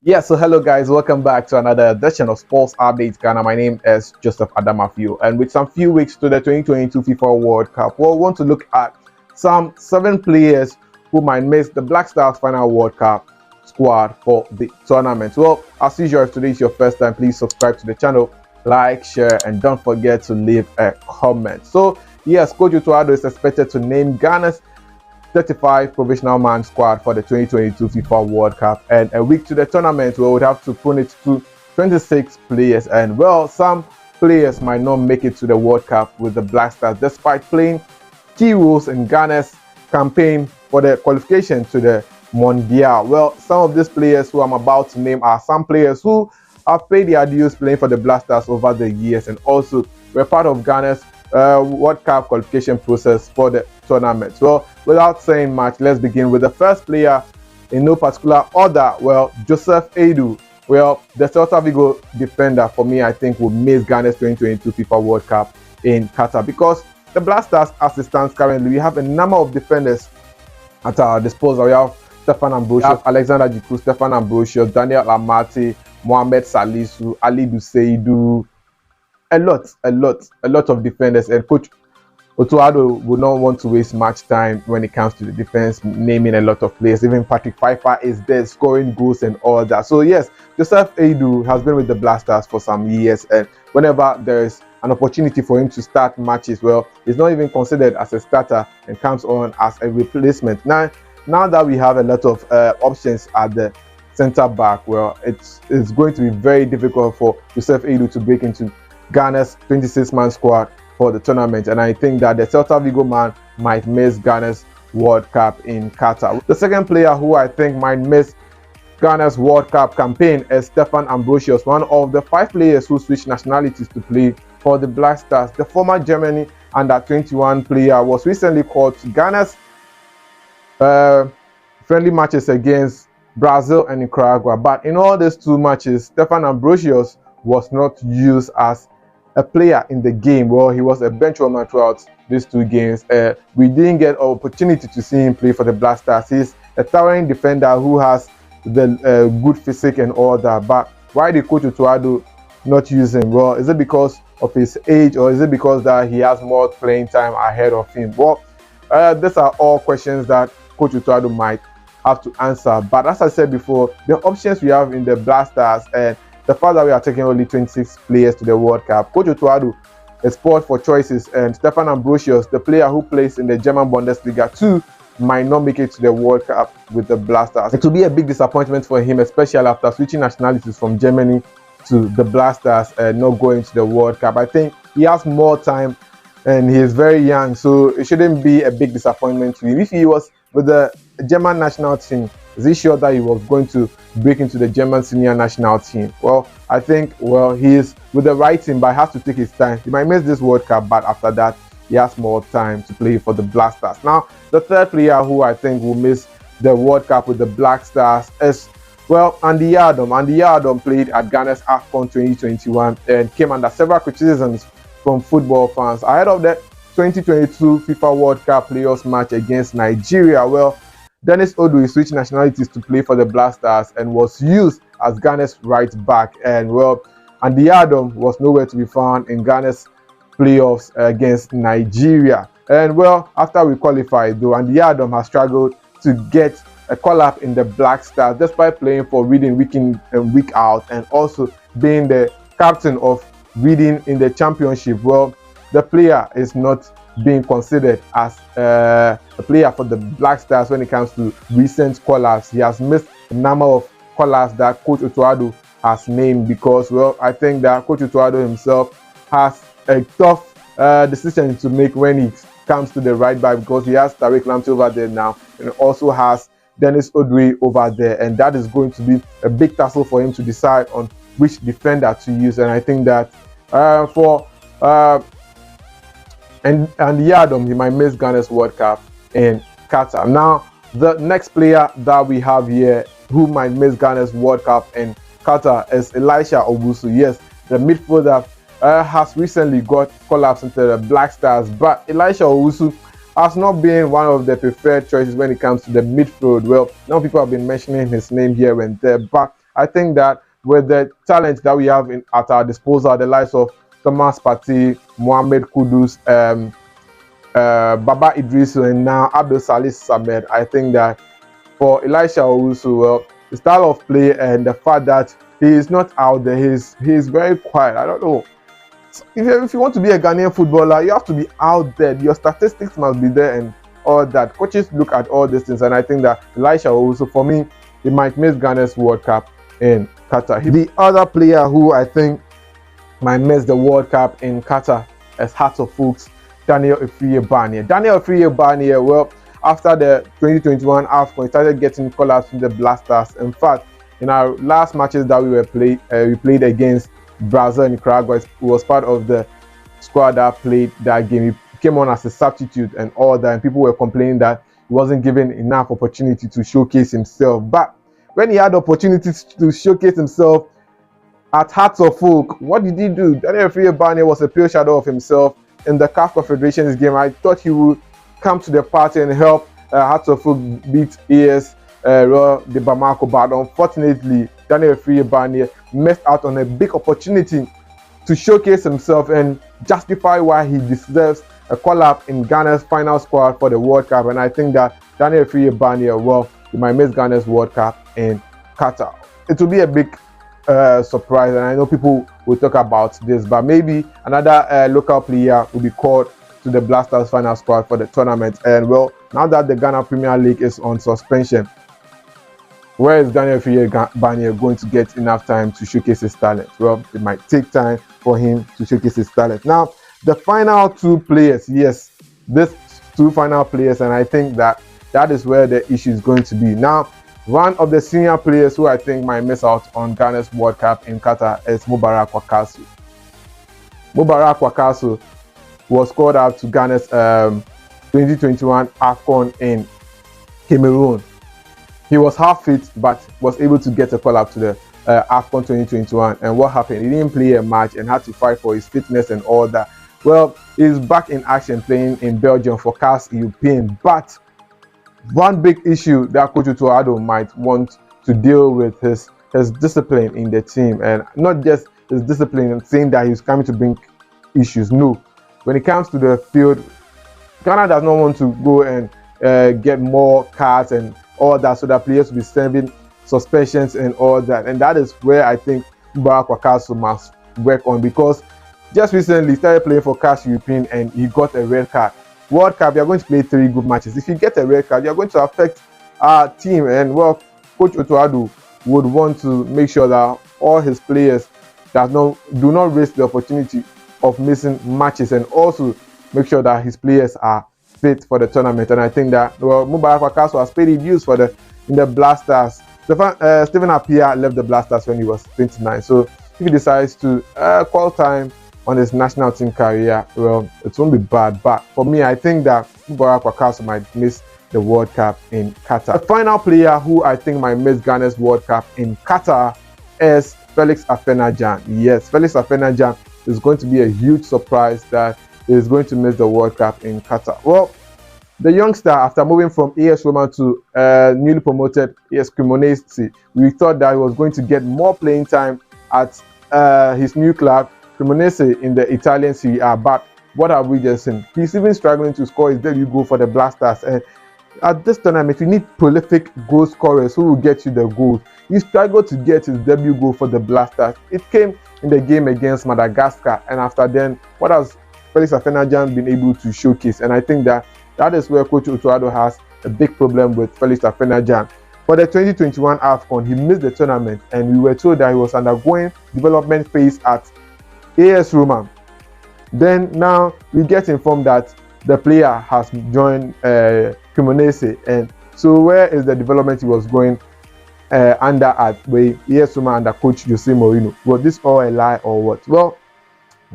Yeah, so hello guys, welcome back to another edition of Sports Updates Ghana. My name is Joseph Adamafio, and with some few weeks to the 2022 FIFA World Cup, we'll want to look at some 7 players who might miss the Black Stars final World Cup squad for the tournament. Well, as usual, if today is your first time, please subscribe to the channel, like, share, and don't forget to leave a comment. So, yes, Coach Utuado is expected to name Ghana's 35 provisional man squad for the 2022 FIFA World Cup, and a week to the tournament we would have to prune it to 26 players. And well, some players might not make it to the World Cup with the Black Stars despite playing key roles in Ghana's campaign for the qualification to the Mondial. Well, some of these players who I'm about to name are some players who have paid their dues playing for the Black Stars over the years, and also were part of Ghana's World Cup qualification process for the tournament. Well, without saying much, let's begin with the first player in no particular order. Well, Joseph Edu. Well, the Celta Vigo defender, for me, I think will miss Ghana's 2022 FIFA World Cup in Qatar, because the Black Stars, as it stands currently, we have a number of defenders at our disposal. We have Stefan Ambrosius, Alexander Jiku, Stefan Ambrosius, Daniel Amati, Mohamed Salisu, Ali Duseidu, a lot of defenders, and Coach Otuado would not want to waste much time when it comes to the defense, naming a lot of players. Even Patrick Pfeiffer is there scoring goals and all that. So yes, Joseph Edu has been with the Black Stars for some years, and whenever there is an opportunity for him to start matches, well, he's not even considered as a starter and comes on as a replacement. Now that we have a lot of options at the centre back, well, it's going to be very difficult for Joseph Edu to break into Ghana's 26-man squad for the tournament, and I think that the Celta Vigo man might miss Ghana's World Cup in Qatar. The second player who I think might miss Ghana's World Cup campaign is Stefan Ambrosius, one of the 5 players who switched nationalities to play for the Black Stars. The former Germany under-21 player was recently called to Ghana's friendly matches against Brazil and Nicaragua, but in all these 2 matches, Stefan Ambrosius was not used as a player in the game. Well, he was a bench warmer throughout these 2 games. We didn't get an opportunity to see him play for the Black Stars. He's a towering defender who has the good physique and all that. But why did Coach Otuado not use him? Well, is it because of his age, or is it because that he has more playing time ahead of him? Well, these are all questions that Coach Otuado might have to answer. But as I said before, the options we have in the Black Stars, and the fact that we are taking only 26 players to the World Cup, Coach Otuado is spoiled for choices, and Stefan Ambrosius, the player who plays in the German Bundesliga too, might not make it to the World Cup with the Black Stars. It will be a big disappointment for him, especially after switching nationalities from Germany to the Black Stars and not going to the World Cup. I think he has more time and he is very young, so it shouldn't be a big disappointment to him. If he was with the German national team, is he sure that he was going to break into the German senior national team? Well, I think, well, he is with the right team, but has to take his time. He might miss this World Cup, but after that, he has more time to play for the Black Stars. Now, the third player who I think will miss the World Cup with the Black Stars is, well, Andy Yardom. Andy Yardom played at Ghana's AFCON 2021 and came under several criticisms from football fans ahead of the 2022 FIFA World Cup playoffs match against Nigeria. Well, Dennis Odoi switched nationalities to play for the Black Stars and was used as Ghana's right back. And well, Andy Yardom was nowhere to be found in Ghana's playoffs against Nigeria. And well, after we qualified, though, Andy Yardom has struggled to get a call-up in the Black Stars despite playing for Reading week in and week out, and also being the captain of Reading in the championship. Well, the player is not being considered as a player for the Black Stars when it comes to recent call-ups. He has missed a number of call-ups that Coach Otuado has named, because, well, I think that Coach Otuado himself has a tough decision to make when he comes to the right back, because he has Tariq Lamptey over there now and also has Dennis Odoi over there, and that is going to be a big tussle for him to decide on which defender to use. And I think that and Yardom, he might miss Ghana's World Cup in Qatar. Now, the next player that we have here who might miss Ghana's World Cup in Qatar is Elisha Obuso. Yes, the midfielder has recently got call-ups into the Black Stars, but Elisha Obuso has not been one of the preferred choices when it comes to the midfield. Well, now people have been mentioning his name here and there, but I think that with the talent that we have at our disposal, the likes of Thomas Partey, Mohamed Kudus, Baba Idrisu, and now Abdul Salis Samed, I think that for Elisha Obuso, well, the style of play and the fact that he is not out there, he's very quiet. I don't know. If you want to be a Ghanaian footballer, you have to be out there. Your statistics must be there and all that. Coaches look at all these things, and I think that Elisha Obuso, for me, he might miss Ghana's World Cup in Qatar. The other player who I think might miss the World Cup in Qatar as Hearts of Oaks, Daniel Efriye-Barnier. Daniel Efriye-Barnier, well, after the 2021 AFCON, he started getting call-ups from the Blasters. In fact, in our last matches that we played against Brazil and Nicaragua, he was part of the squad that played that game. He came on as a substitute and all that, and people were complaining that he wasn't given enough opportunity to showcase himself. But when he had opportunities to showcase himself at Hearts of Oak, what did he do? Daniel Efriye-Barnier was a pure shadow of himself in the CAF Confederations game. I thought he would come to the party and help Hearts of Oak beat AS de Bamako, but unfortunately Daniel Efriye-Barnier missed out on a big opportunity to showcase himself and justify why he deserves a call-up in Ghana's final squad for the World Cup. And I think that Daniel Efriye-Barnier, well, he might miss Ghana's World Cup in Qatar. It will be a big surprise, and I know people will talk about this, but maybe another local player will be called to the Blasters final squad for the tournament. And well, now that the Ghana Premier League is on suspension, where is Daniel Efriye-Barnier going to get enough time to showcase his talent? Well, it might take time for him to showcase his talent. Now, the final two players, yes, these two final players, and I think that is where the issue is going to be. Now, one of the senior players who I think might miss out on Ghana's World Cup in Qatar is Mubarak Wakaso. Mubarak Wakaso was called up to Ghana's 2021 AFCON in Cameroon. He was half fit, but was able to get a call up to the AFCON 2021. And what happened? He didn't play a match and had to fight for his fitness and all that. Well, he's back in action playing in Belgium for CAS European. But one big issue that Coach Otuado might want to deal with is his discipline in the team, and not just his discipline and saying that he's coming to bring issues. No, when it comes to the field, Ghana does not want to go and get more cards and all that, so that players will be serving suspensions and all that. And that is where I think Mubarak Wakaso must work on, because just recently he started playing for CAS European and he got a red card. World Cup, you're going to play 3 good matches. If you get a red card, you're going to affect our team. And well, Coach Otuado would want to make sure that all his players do not risk the opportunity of missing matches, and also make sure that his players are fit for the tournament. And I think that, well, Mubarak Wakaso has paid his dues in the Blasters. Stephen Appiah left the Blasters when he was 29. So if he decides to call time on his national team career, well, it won't be bad. But for me, I think that Mubarak Wakaso might miss the World Cup in Qatar. The final player who I think might miss Ghana's World Cup in Qatar is Felix Afena-Gyan. Yes, Felix Afena-Gyan is going to be a huge surprise that he is going to miss the World Cup in Qatar. Well, the youngster, after moving from AS Roma to newly promoted AS Cremonese, we thought that he was going to get more playing time at his new club, Cremonese, in the Italian Serie A. But what have we just seen? He's even struggling to score his debut goal for the Blasters. And at this tournament, you need prolific goal scorers who will get you the goals. He struggled to get his debut goal for the Blasters. It came in the game against Madagascar. And after then, what has Felix Afena-Gyan been able to showcase? And I think that is where Coach Otuado has a big problem with Felix Afena-Gyan. For the 2021 AFCON, he missed the tournament, and we were told that he was undergoing development phase at AS Roma. Then now we get informed that the player has joined Cremonese, and so where is the development he was going under at AS Roma under Coach Jose Mourinho? Was this all a lie or what? Well,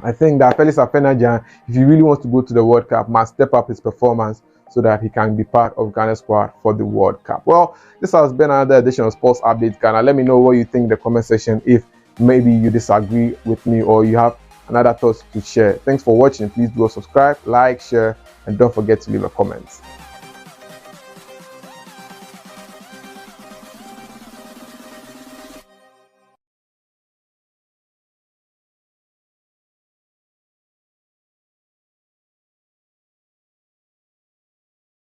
I think that Felix Afena-Gyan, if he really wants to go to the World Cup, must step up his performance so that he can be part of Ghana's squad for the World Cup. Well, this has been another edition of Sports Update Ghana. Let me know what you think in the comment section, if maybe you disagree with me or you have another thoughts to share. Thanks for watching. Please do subscribe, like, share, and don't forget to leave a comment.